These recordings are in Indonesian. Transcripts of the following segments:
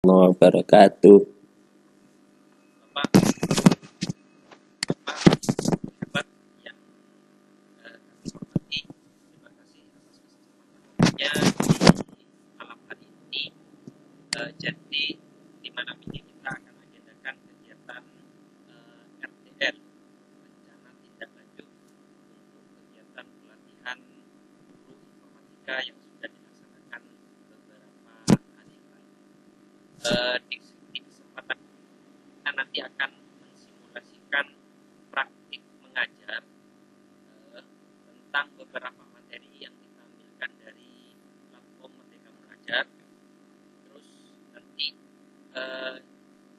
Warahmatullahi wabarakatuh. Bapak hebat yang kami hormati, terima kasih atas kesempatannya di malam hari ini. Jadi di malam ini kita akan agendakan kegiatan RTL, rencana tindak lanjut untuk kegiatan pelatihan guru informatika yang sudah dilaksanakan beberapa hari lalu. Di kesempatan kita nanti akan mensimulasikan praktik mengajar tentang beberapa materi yang kita ambilkan dari platform Merdeka Belajar. Terus nanti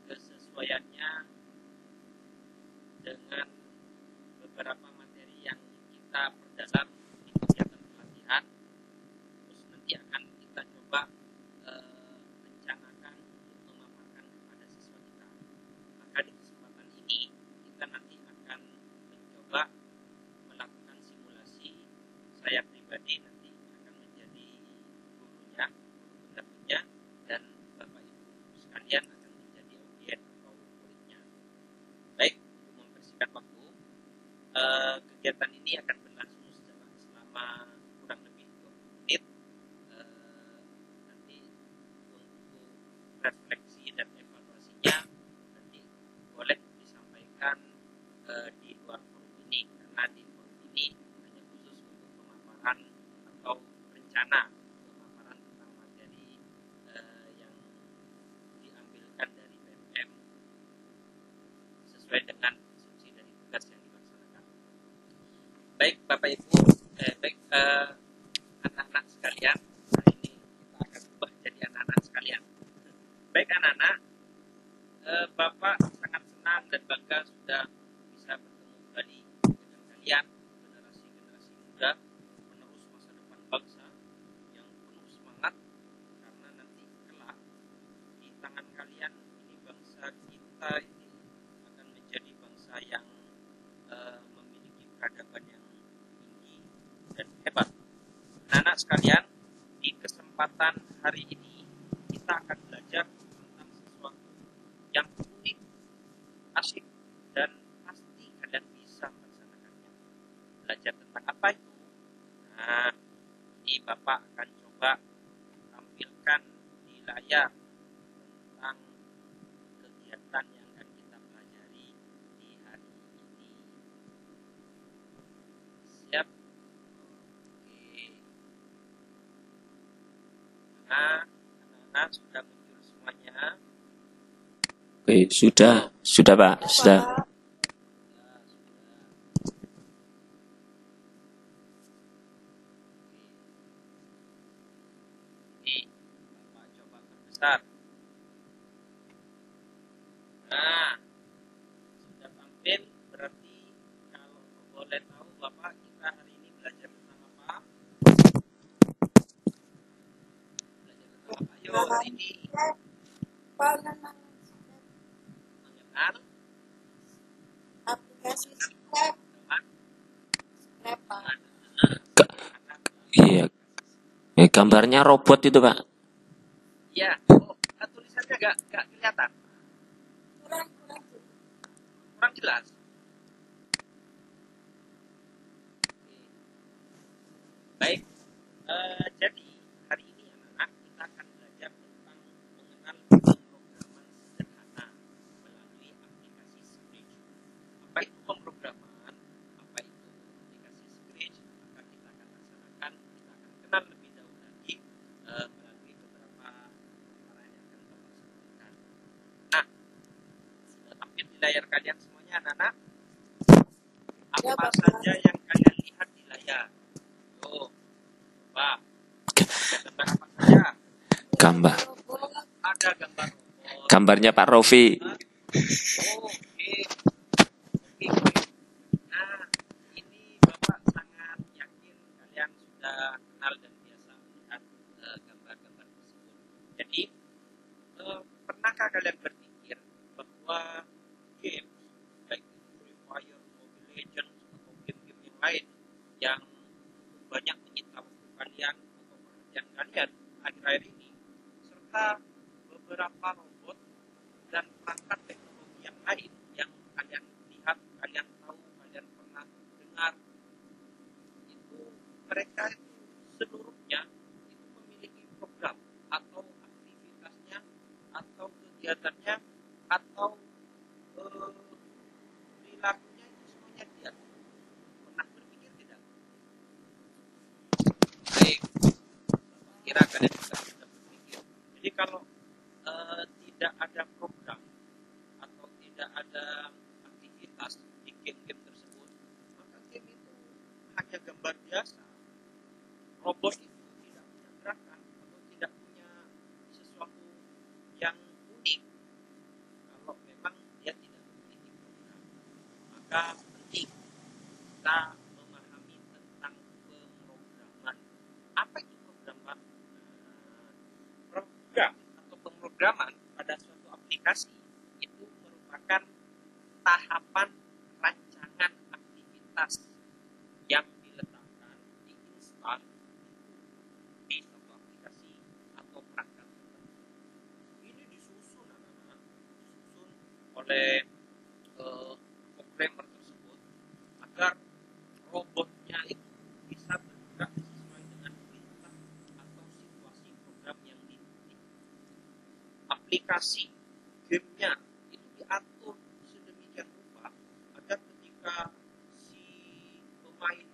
kesesuaiannya dengan beberapa materi yang kita perdalam di kegiatan pelatihan. Terus nanti akan kita coba rencanakan untuk memaparkan kepada siswa kita. Maka di kesempatan ini kita nanti akan mencoba melakukan simulasi. Saya pribadi nanti akan menjadi gurunya, pendampingnya, dan Bapak Ibu sekalian akan menjadi audien atau muridnya. Baik, untuk mempersingkat waktu, kegiatan ini akan berlangsung selama kurang lebih 20 menit. Nanti untuk refleksi dan evaluasinya nanti boleh disampaikan di luar forum ini, karena di forum ini hanya khusus untuk pemaparan atau rencana pemaparan tentang materi yang diambilkan dari BMM sesuai dengan instruksi dari tugas yang dilaksanakan. Baik Bapak Ibu, anak-anak sekalian, hari ini kita akan ubah jadi anak-anak sekalian. Baik anak-anak, Bapak sangat senang dan bangga sudah bisa bertemu kembali dengan kalian, generasi-generasi muda, penerus masa depan bangsa yang penuh semangat, karena nanti kelak di tangan kalian ini bangsa kita ini akan menjadi bangsa yang memiliki peradaban yang tinggi dan hebat. Anak-anak sekalian, di kesempatan hari ini kita akan belajar tentang sesuatu yang unik, asik, dan pasti kalian bisa melaksanakannya. Belajar tentang apa itu? Nah, ini Bapak akan coba tampilkan di layar tentang kegiatan yang akan kita pelajari di hari ini. Siap? Oke. Nah, anak-anak sudah muncul semuanya. Oke, sudah Pak, sudah. Ini Bapak coba perbesar. Nah, sudah tampil, berarti kalau boleh tahu Bapak, kita hari ini belajar tentang apa? Belajar tentang apa? Ayo hari ini mengenal aplikasi Scrap. Iya. Gambarnya robot itu Pak. ya, tulisannya gak kelihatan, kurang jelas. Baik, jadi hari ini anak-anak kita akan belajar tentang mengenal pemrograman sederhana melalui aplikasi Scratch. Apa itu pemrograman? Apa itu aplikasi Scratch? Maka kita akan laksanakan, kita akan kenal lebih jauh lagi melalui beberapa pemaparan yang akan Bapak sampaikan. Nah, sudah tampil di layar kalian semuanya anak-anak? Apa saja yang kalian lihat di layar? Yo, coba. Ada gambar apa saja? Gambar. Ada gambar robot. Gambarnya Pak Rofi. Oke. Nah, ini Bapak sangat yakin kalian sudah kenal dan biasa melihat gambar-gambar tersebut. Jadi, pernahkah kalian berpikir bahwa game, baik itu Free Fire, Mobile Legends, atau game-game yang lain yang banyak menyita waktu kalian atau perhatian kalian akhir-akhir ini, serta beberapa beberapa robot dan perangkat teknologi yang lain yang kalian lihat, kalian tahu, kalian pernah dengar, itu mereka itu seluruhnya itu memiliki program atau aktivitasnya atau kegiatannya atau perilakunya itu semuanya dia. Pernah berpikir tidak? Baik, kira kalian juga sudah berpikir. Jadi kalau tidak ada program atau tidak ada aktivitas di game-game tersebut, maka game itu hanya gambar biasa. Robot itu tidak punya gerakan atau tidak punya sesuatu yang unik kalau memang dia tidak memiliki program. Maka penting kita memahami tentang pemrograman. Apa itu program, Pak? Program atau pemrograman pada suatu aplikasi itu merupakan tahapan rancangan aktivitas yang diletakkan, diinstal di suatu aplikasi atau perangkat tertentu. Ini disusun anak-anak, disusun oleh programmer tersebut agar robotnya itu bisa bergerak sesuai dengan perintah atau situasi program yang diikuti. Aplikasi gamenya itu diatur sedemikian rupa agar ketika si pemain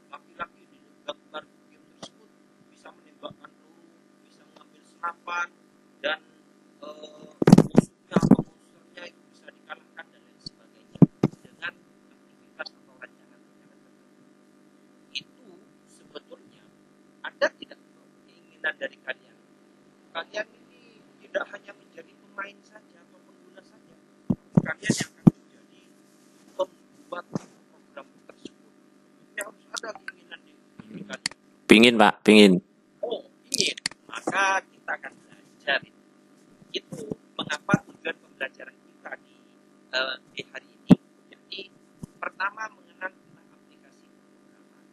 laki-laki di gambar game tersebut bisa menembakkan peluru, bisa mengambil senapan, dan musuhnya atau monsternya itu bisa dikalahkan dan lain sebagainya dengan aktivitas atau rancangan-rancangan tertentu. Itu sebetulnya ada tidak keinginan dari kalian? Kalian ini tidak hanya menjadi pemain saja atau pengguna saja, kalian yang akan menjadi pembuat program tersebut. Ini harus ada keinginan di diri kalian. Pingin Pak, pingin. Oh, ingin. Maka kita akan belajar itu. Itu mengapa tujuan pembelajaran kita di hari ini. Jadi pertama mengenal tentang aplikasi pemrograman.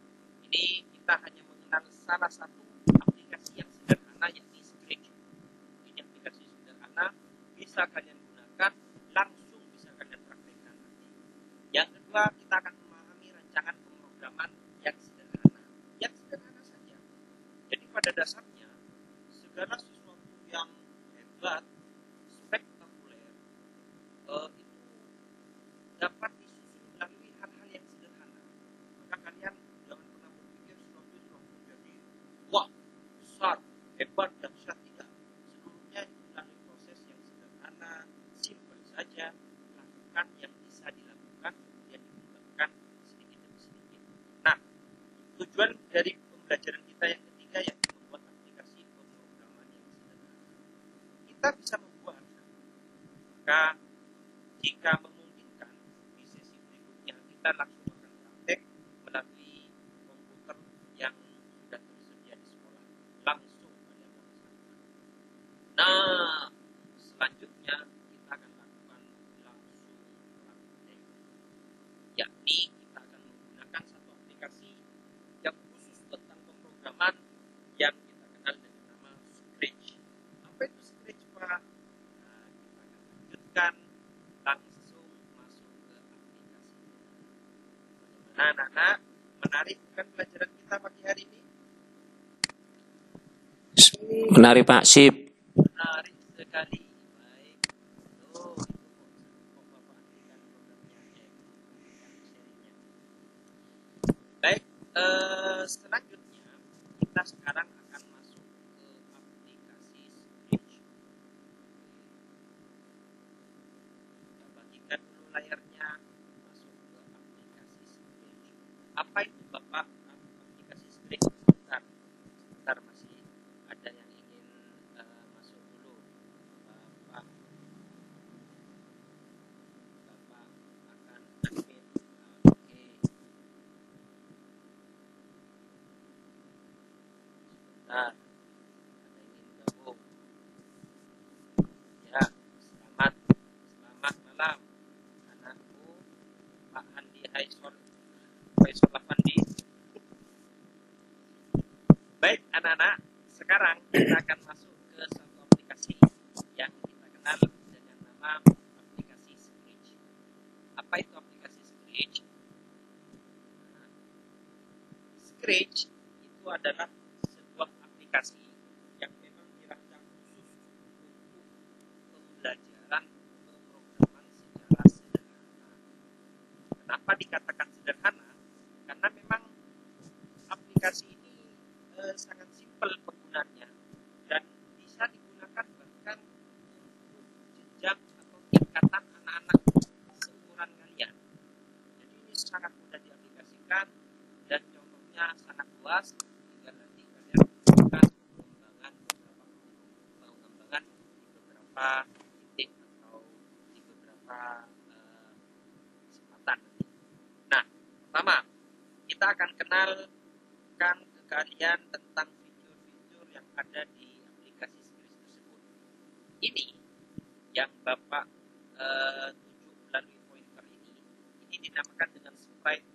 Ini kita hanya mengenal salah satu aplikasi yang sederhana, yakni Scratch. Ini aplikasi sederhana, bisa kalian gunakan, langsung bisa kalian praktekkan nanti. Yang kedua, kita akan memahami rancangan pemrograman yang sederhana. Yang sederhana saja. Jadi pada dasarnya, segala sesuatu yang hebat, spektakuler, itu dapat disusun melalui hal-hal yang sederhana. Maka kalian jangan pernah berpikir sesuatu itu langsung jadi wah, besar, hebat, dahsyat. Tidak. Seluruhnya itu melalui proses yang sederhana, simpel saja, lakukan yang bisa dilakukan, kemudian dikembangkan sedikit demi sedikit. Nah, tujuan dari pembelajaran kita yang ketiga yaitu membuat aplikasi pemrograman yang sederhana. Kita bisa membuat, maka jika memungkinkan di sesi berikutnya kita langsung akan praktek melalui komputer yang sudah tersedia di sekolah, langsung kalian laksanakan. Nah, selanjutnya kita akan lakukan langsung praktek, yakni kita akan menggunakan satu aplikasi yang khusus tentang pemrograman yang kita kenal dengan nama Scratch. Apa itu Scratch, Pak? Nah, kita akan lanjutkan langsung masuk ke aplikasi. Bagaimana anak-anak? Menarik bukan pelajaran kita pagi hari ini? Menarik Pak, sip. Menarik sekali. Baik. Tuh, itu kok Bapak berikan programnya ya, sharingnya. Baik, selanjutnya kita sekarang akan masuk ke aplikasi Scratch. Kita bagikan dulu layarnya, masuk ke aplikasi Scratch. Apa itu Bapak aplikasi Scratch? Sebentar masih ada yang ingin masuk dulu. Bapak akan admin. Oke. Sebentar, ada yang ingin gabung. Ya, selamat malam anakku Pak Andi Faisal Afandi. Baik anak-anak, sekarang kita akan masuk ke satu aplikasi yang kita kenal dengan nama aplikasi Scratch. Apa itu aplikasi Scratch? Nah, Scratch itu adalah sebuah aplikasi yang memang dirancang khusus untuk pembelajaran pemrograman secara sederhana. Kenapa dikatakan sederhana? Karena memang aplikasi ini sangat simpel penggunaannya dan bisa digunakan bahkan untuk jenjang atau tingkatan anak-anak seumuran kalian. Jadi ini sangat mudah diaplikasikan dan contohnya sangat luas. Tinggal nanti kalian lakukan pengembangan di beberapa titik atau di beberapa kesempatan. Nah, pertama kita akan kenalkan ke kalian tentang fitur-fitur yang ada di aplikasi Scratch tersebut. Ini yang Bapak tunjuk melalui pointer ini dinamakan dengan sprite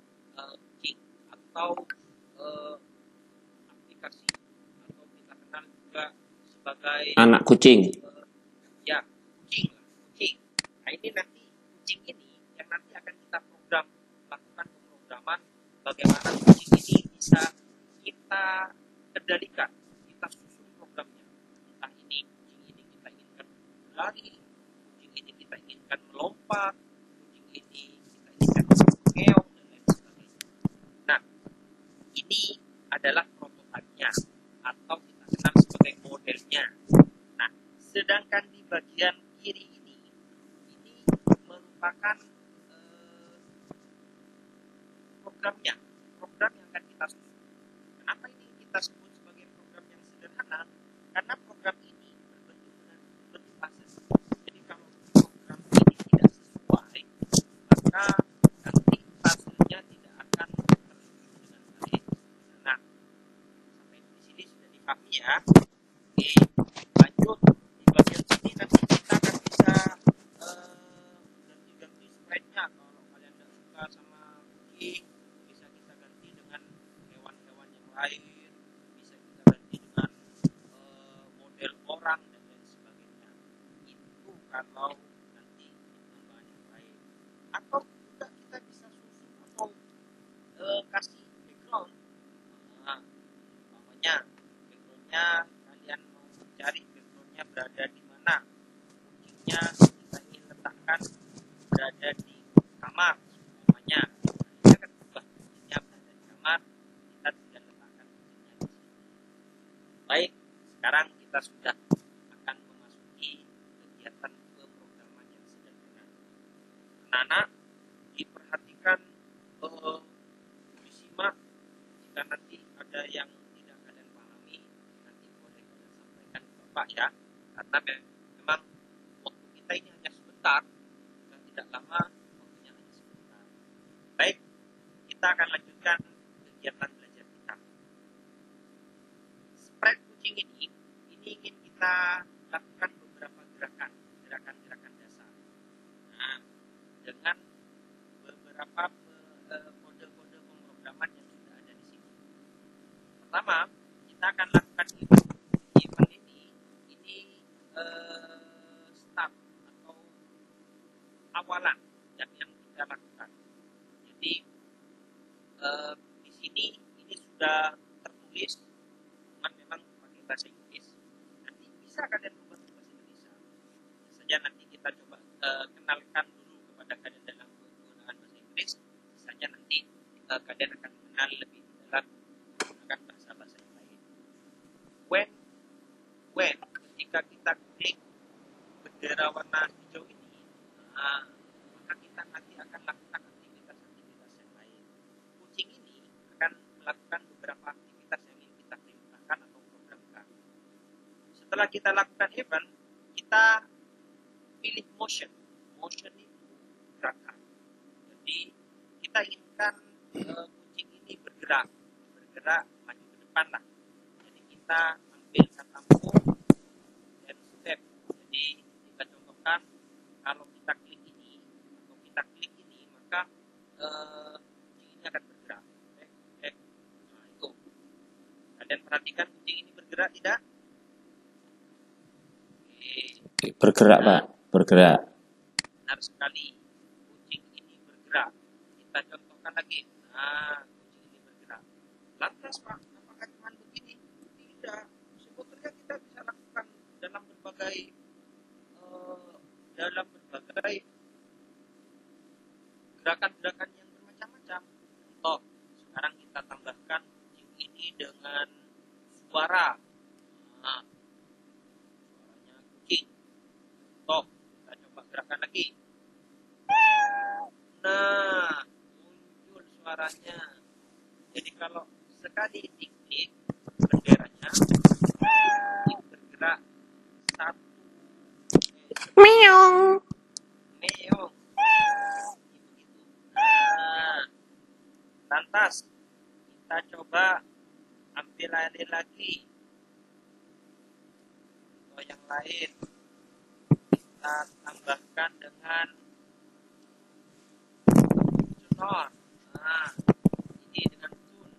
king atau aplikasi atau kita kenal juga sebagai Anak kucing. Ya, kucing. Nah ini nanti kucing ini yang nanti akan kita lakukan pemrograman bagaimana kucing ini bisa kita kendalikan, kita susun programnya. Entah ini kucing ini kita inginkan lari, kucing ini kita inginkan melompat, kucing ini kita inginkan mengeong dan lain sebagainya. Nah, ini adalah prototipenya atau kita kenal sebagai modelnya. Nah, sedangkan di bagian kiri ini merupakan programnya, program yang akan kita susun. Kenapa ini kita sebut sebagai program yang sederhana? Karena program ini berbentuk puzzle. Jadi kalau program ini tidak sesuai, maka nanti puzzle-nya tidak akan tersusun dengan baik. Nah, sampai di sini sudah dipahami ya. Oke, lanjut di bagian sini nanti kita akan bisa ganti-ganti sprite-nya. Kalau kalian tidak suka sama kucing, bisa kita ganti dengan hewan-hewan yang lain, bisa kita ganti dengan model orang dan lain sebagainya. Itu kalau nanti penambahan yang lain. Atau juga kita bisa susun atau kasih background. Nah, umpamanya backgroundnya kalian mau cari backgroundnya berada di mana, kucingnya kita ingin letakkan berada di kamar umpamanya, kita akan ubah kucingnya berada di kamar, kita tidak letakkan kucingnya di sini. Baik, sekarang kita sudah akan memasuki kegiatan pemrograman yang sederhana. Anak-anak diperhatikan, disimak. Jika nanti ada yang tidak kalian pahami, nanti boleh kalian sampaikan ke Bapak ya, karena memang waktu kita ini hanya sebentar dan tidak lama, waktunya hanya sebentar. Baik, kita akan lanjutkan kegiatan belajar kita. Sprite kucing ini ingin kita lakukan beberapa gerakan-gerakan dasar. Nah, dengan beberapa kode-kode pemrograman yang sudah ada di sini. Pertama, kita akan lakukan event ini start atau awalan yang kita lakukan. Jadi di sini ini sudah tertulis, cuman memang pakai bahasa Inggris. Nanti bisa kalian ubah ke bahasa Indonesia. Saja nanti kita coba kenalkan dulu kepada kalian dalam penggunaan bahasa Inggris. Misalnya nanti kalian akan mengenal lebih dalam menggunakan bahasa-bahasa yang lain. When ketika kita klik bendera warna hijau ini, maka kita nanti akan lakukan aktivitas-aktivitas yang lain. Kucing ini akan melakukan beberapa aktivitas yang ingin kita perintahkan atau programkan. Setelah kita lakukan event, kita pilih motion. Motion itu gerakan. Jadi kita inginkan kucing ini bergerak maju ke depan lah. Jadi kita ambil kata move dan step. Jadi kita contohkan kalau kita klik ini atau kita klik ini, maka kucing ini akan bergerak. Nah itu. Kalian perhatikan kucing ini bergerak tidak? Oke. Bergerak, Pak. Bergerak. Benar sekali. Kucing ini bergerak. Kita contohkan lagi. Nah, kucing ini bergerak. Lantas, Pak, apakah cuma begini? Tidak. Sebetulnya kita bisa lakukan dalam berbagai gerakan-gerakan yang bermacam-macam. Contoh, sekarang kita tambahkan kucing ini dengan suara. Nah, suaranya kucing. Contoh, kita coba gerakan lagi. Nah, muncul suaranya. Jadi kalau sekali diklik benderanya, ini bergerak satu. Meong. Meong. Begitu. Nah, lantas kita coba ambil alih lagi. Contoh yang lain, kita tambahkan dengan sonor. Nah, ini dengan tune.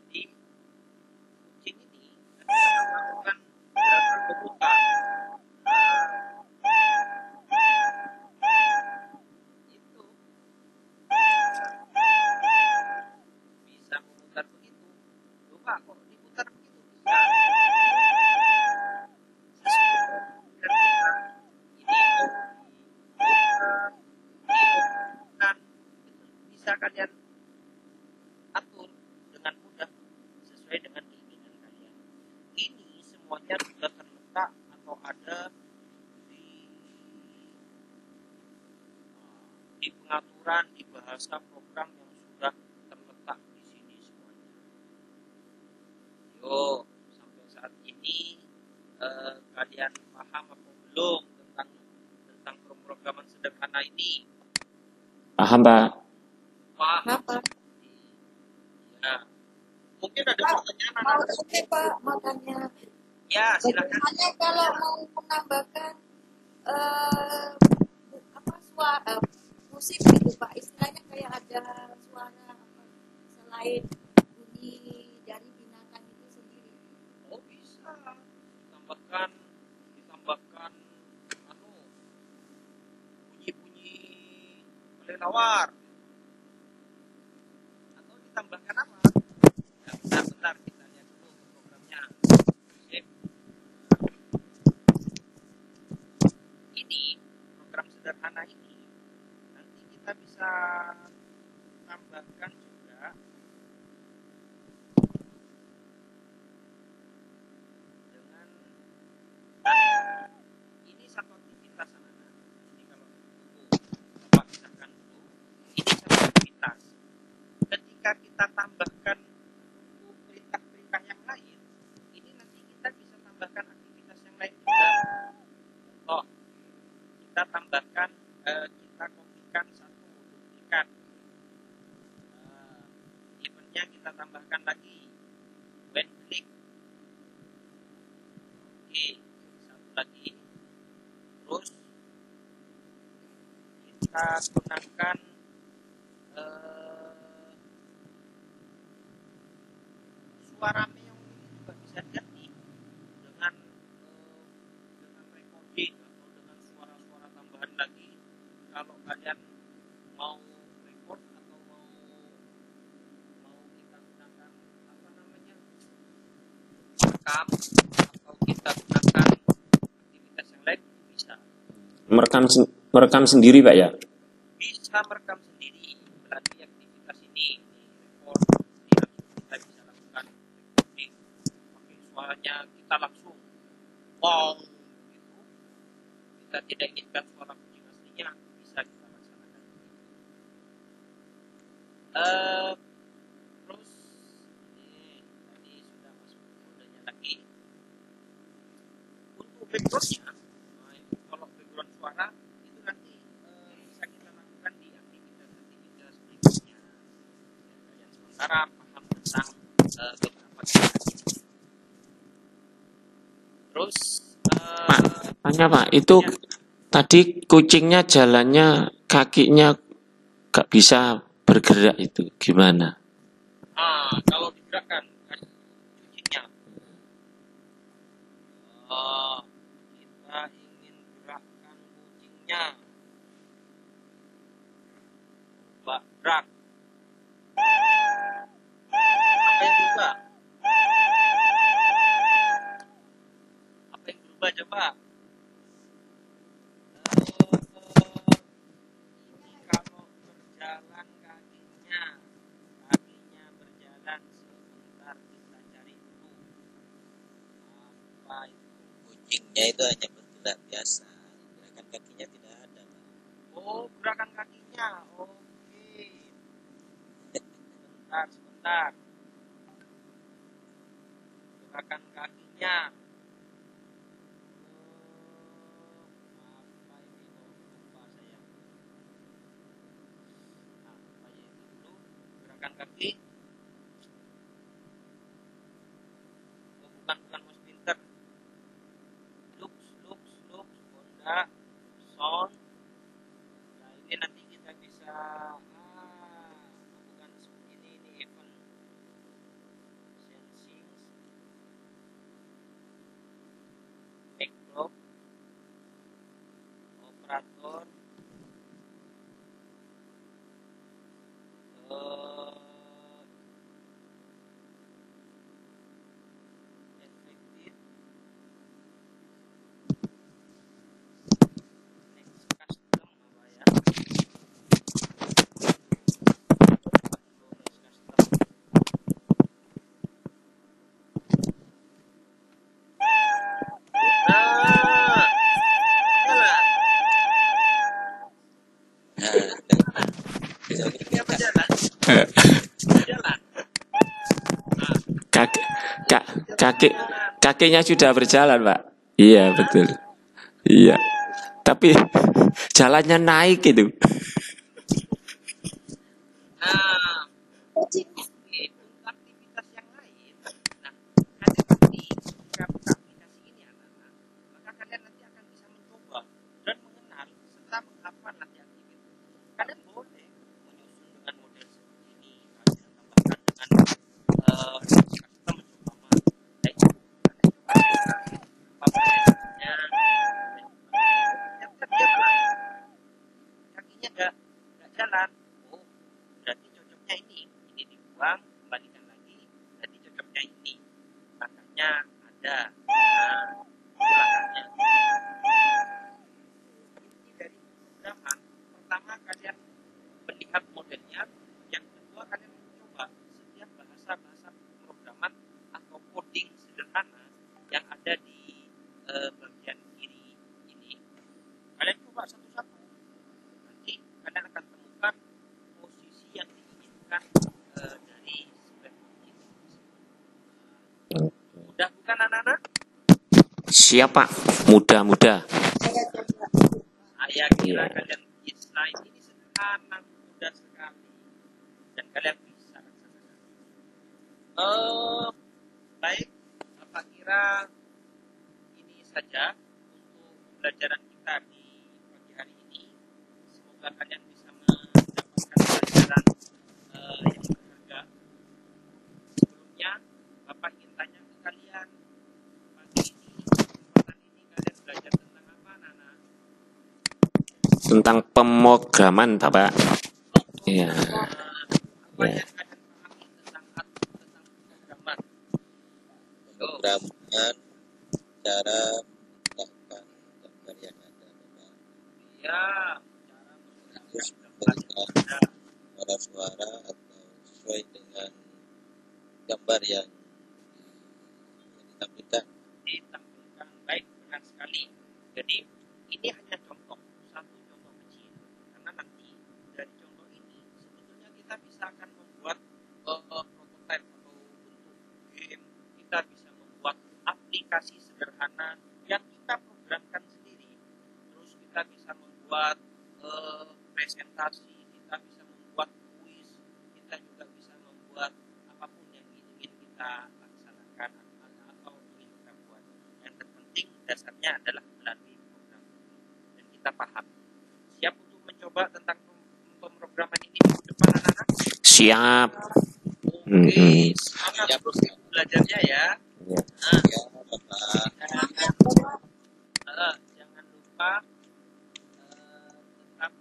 Jadi kucing ini akan melakukan gerakan membuka. Itu bisa memutar begitu. Coba kok diputar begitu bisa. Bisa kalian atur dengan mudah sesuai dengan keinginan kalian. Ini semuanya sudah terletak atau ada di pengaturan di bahasa program yang sudah terletak di sini semuanya. Yo, sampai saat ini kalian paham atau belum tentang pemrograman sederhana ini? Paham, Pak. Paham. Ya. Mungkin ada pertanyaan. Oke Pak, makanya. Ya, silakan. Bagaimana kalau mau menambahkan suara musik gitu Pak, istilahnya kayak ada suara selain bunyi dari binatang itu sendiri. Oh bisa, ditambahkan bunyi-bunyi kelelawar atau ditambahkan apa? Ya, bentar kita lihat dulu programnya. Sip. Ini program sederhana ini nanti kita bisa tambahkan juga dengan ini satu aktivitas anak-anak. Ini kalau Bapak pisahkan dulu, ini satu aktivitas. Ketika kita tambahkan perintah-perintah yang lain, ini nanti kita bisa tambahkan aktivitas yang lain juga. Contoh, kita tambahkan, kita kopikan satu duplikat. Eventnya kita tambahkan lagi when click. Oke, satu lagi. Terus kita gunakan suara meong ini juga bisa diganti dengan recording atau dengan suara-suara tambahan lagi. Kalau kalian mau record atau mau kita gunakan apa namanya rekam atau kita gunakan aktivitas yang lain bisa. Merekam sendiri, Pak ya? Bisa merekam sendiri melalui aktivitas ini record. Kita bisa lakukan recording pakai suaranya kita langsung wow gitu. Kita tidak inginkan suara kucing aslinya, bisa kita laksanakan. Terus ini tadi sudah masuk kodenya lagi. Untuk backgroundnya, kalau background suara itu nanti bisa kita lakukan di aktivitas berikutnya. Kalian sementara paham tentang beberapa aktivitas. Terus Pak, tanya Pak, itu ya, tadi kucingnya jalannya kakinya gak bisa bergerak, itu gimana? kalau digerakkan kucingnya, kita inginkan kakinya. Coba gerak. Apa yang berubah? Apa yang berubah coba? Ini kalau berjalan kakinya berjalan sebentar, kita cari dulu. Apa itu? Kucingnya itu hanya bergerak biasa, gerakan kakinya tidak ada, Pak. Oh, gerakan kakinya. Oke. Sebentar. Gerakan kakinya. Apa ini? Lupa saya. Apa ya itu dulu? Gerakan kaki. Oh, bukan Mas Pinter. Lux, Honda, Son. Nah, ini nanti kita bisa bukan ini event sensing, backdrop, operator, effective, next custom apa ya? Kakinya sudah berjalan, Pak. Iya, betul. Iya. Tapi jalannya naik itu. Nah, oke, untuk aktivitas yang lain, nah, kalian nanti jika buka aplikasi ini anak-anak, maka kalian nanti akan bisa mencoba dan mengenal serta menghafal nanti aktivitas. Kalian boleh menyusun dengan model seperti ini, kalian tambahkan dengan custom umpama, baik kalian coba prosesnya, ternyata dia kakinya nggak jalan. Oh, berarti cocoknya ini dibuang, kembalikan lagi, berarti cocoknya ini, makanya ada ulangannya. Inti dari pemrograman, pertama kalian melihat modelnya, yang kedua kalian mencoba setiap bahasa pemrograman atau coding sederhana yang ada di bagian kiri ini. Kalian coba satu-satu, nanti kalian akan temukan posisi yang diinginkan dari script ini. Mudah bukan anak-anak? Siapa? Mudah. Saya kira kalian bisa, ini sederhana, mudah sekali, dan kalian bisa laksanakan. Baik, apa kira ini saja untuk pembelajaran kita di pagi hari ini. Semoga kalian bisa mendapatkan pelajaran yang berharga. Sebelumnya, Bapak ingin tanya ke kalian, pagi ini, kesempatan ini kalian belajar tentang apa, Nana? Tentang pemrograman, Pak. Iya. Apa yang kalian pahami tentang pemrograman? Pemrograman cara menggunakan gambar yang ada, Bapak. Ya, cara Terus menggunakan menggunakan suara atau sesuai dengan gambar yang ditampilkan. Baik, benar sekali. Jadi ini hanya contoh, satu contoh kecil, karena nanti dari contoh ini sebetulnya kita bisa akan membuat prototipe atau bentuk game. Kita bisa membuat aplikasi sederhana yang kita programkan sendiri. Terus kita bisa membuat presentasi, kita bisa membuat kuis, kita juga bisa membuat apapun yang ingin kita laksanakan atau ingin kita buat. Yang terpenting dasarnya adalah melalui program dan kita paham. Siap untuk mencoba tentang pemrograman ini minggu depan, anak-anak? Siap. Oke, semangat terus belajarnya ya. Ya, Bapak. Jangan lupa tetap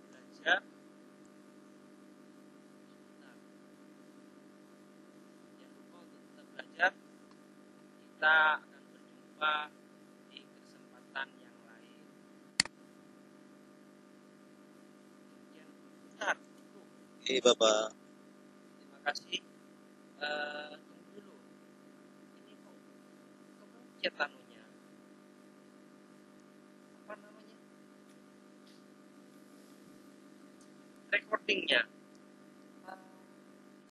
belajar. Nah, jangan lupa untuk tetap belajar. Kita akan berjumpa di kesempatan yang lain. Demikian. Bentar, tunggu. Oke, Bapak. Terima kasih. Tunggu dulu. Ini kok kepencet anunya. Apa namanya? Recordingnya.